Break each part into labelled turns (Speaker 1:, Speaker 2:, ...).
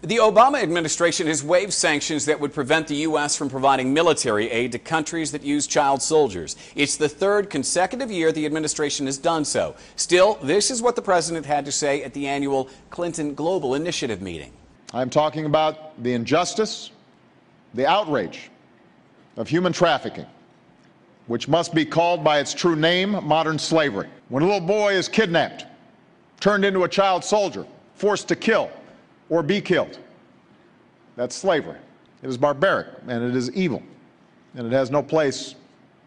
Speaker 1: The Obama administration has waived sanctions that would prevent the U.S. from providing military aid to countries that use child soldiers. It's the third consecutive year the administration has done so. Still, this is what the president had to say at the annual Clinton Global Initiative meeting.
Speaker 2: I'm talking about the injustice, the outrage of human trafficking, which must be called by its true name, modern slavery. When a little boy is kidnapped, turned into a child soldier, forced to kill or be killed, that's slavery. It is barbaric and it is evil, and it has no place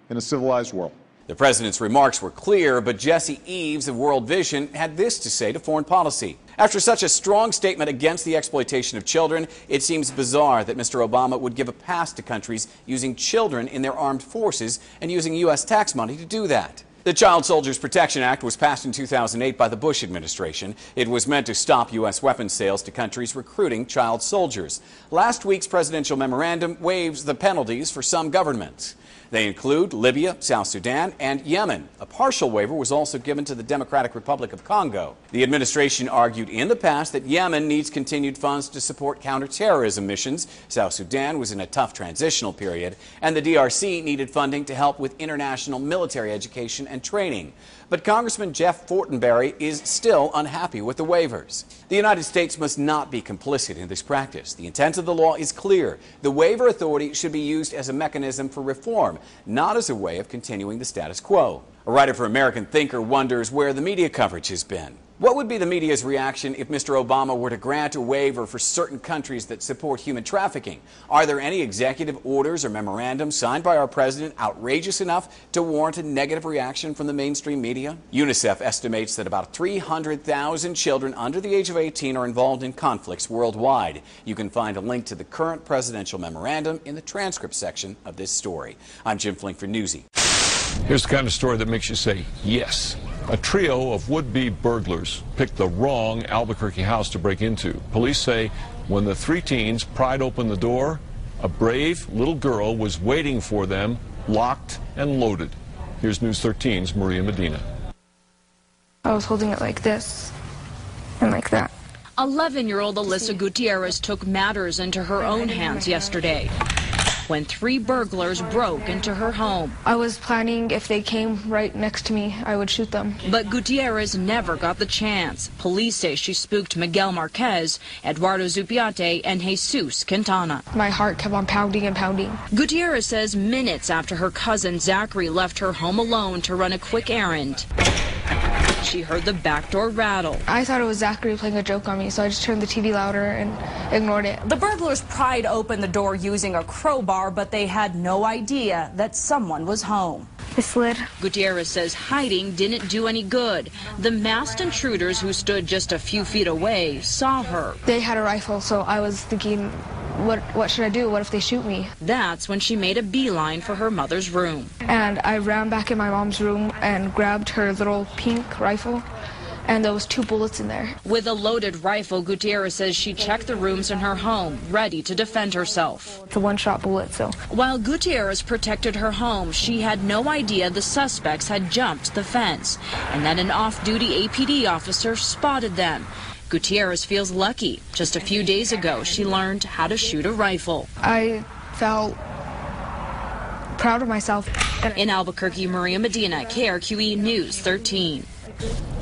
Speaker 2: in a civilized world.
Speaker 1: The president's remarks were clear, but Jesse Eves of World Vision had this to say to foreign policy. After such a strong statement against the exploitation of children, it seems bizarre that Mr. Obama would give a pass to countries using children in their armed forces and using U.S. tax money to do that. The Child Soldiers Protection Act was passed in 2008 by the Bush administration. It was meant to stop U.S. weapons sales to countries recruiting child soldiers. Last week's presidential memorandum waives the penalties for some governments. They include Libya, South Sudan, and Yemen. A partial waiver was also given to the Democratic Republic of Congo. The administration argued in the past that Yemen needs continued funds to support counterterrorism missions. South Sudan was in a tough transitional period, and the DRC needed funding to help with international military education and training. But Congressman Jeff Fortenberry is still unhappy with the waivers. The United States must not be complicit in this practice. The intent of the law is clear. The waiver authority should be used as a mechanism for reform, not as a way of continuing the status quo. A writer for American Thinker wonders where the media coverage has been. What would be the media's reaction if Mr. Obama were to grant a waiver for certain countries that support human trafficking? Are there any executive orders or memorandums signed by our president outrageous enough to warrant a negative reaction from the mainstream media? UNICEF estimates that about 300,000 children under the age of 18 are involved in conflicts worldwide. You can find a link to the current presidential memorandum in the transcript section of this story. I'm Jim Flink for Newsy.
Speaker 3: Here's the kind of story that makes you say, yes. A trio of would-be burglars picked the wrong Albuquerque house to break into. Police say when the three teens pried open the door, a brave little girl was waiting for them, locked and loaded. Here's News 13's Maria Medina.
Speaker 4: I was holding it like this and like that.
Speaker 5: 11-year-old Alyssa Gutierrez took matters into her own hands yesterday when three burglars broke into her home.
Speaker 4: I was planning if they came right next to me, I would shoot them.
Speaker 5: But Gutierrez never got the chance. Police say she spooked Miguel Marquez, Eduardo Zupiate, and Jesus Quintana.
Speaker 4: My heart kept on pounding and pounding.
Speaker 5: Gutierrez says minutes after her cousin Zachary left her home alone to run a quick errand, she heard the back door rattle.
Speaker 4: I thought it was Zachary playing a joke on me, so I just turned the TV louder and ignored it.
Speaker 6: The burglars pried open the door using a crowbar, but they had no idea that someone was home.
Speaker 4: It slid.
Speaker 5: Gutierrez says hiding didn't do any good. The masked intruders who stood just a few feet away saw her.
Speaker 4: They had a rifle, so I was thinking, what should I do? What if they shoot me?
Speaker 5: That's when she made a beeline for her mother's room.
Speaker 4: And I ran back in my mom's room and grabbed her little pink rifle, and there was 2 bullets in there.
Speaker 5: With a loaded rifle, Gutierrez says she checked the rooms in her home, ready to defend herself.
Speaker 4: It's a one-shot bullet, so.
Speaker 5: While Gutierrez protected her home, she had no idea the suspects had jumped the fence and that an off-duty APD officer spotted them. Gutierrez feels lucky. Just a few days ago, she learned how to shoot a rifle.
Speaker 4: I felt proud of myself.
Speaker 5: In Albuquerque, Maria Medina, KRQE News 13.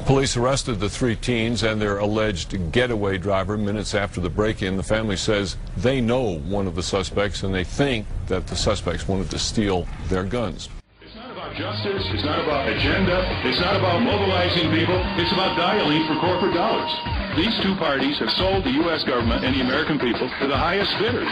Speaker 3: Police arrested the three teens and their alleged getaway driver minutes after the break-in. The family says they know one of the suspects and they think that the suspects wanted to steal their guns.
Speaker 7: It's not about justice, it's not about agenda, it's not about mobilizing people, it's about dialing for corporate dollars. These two parties have sold the U.S. government and the American people to the highest bidders.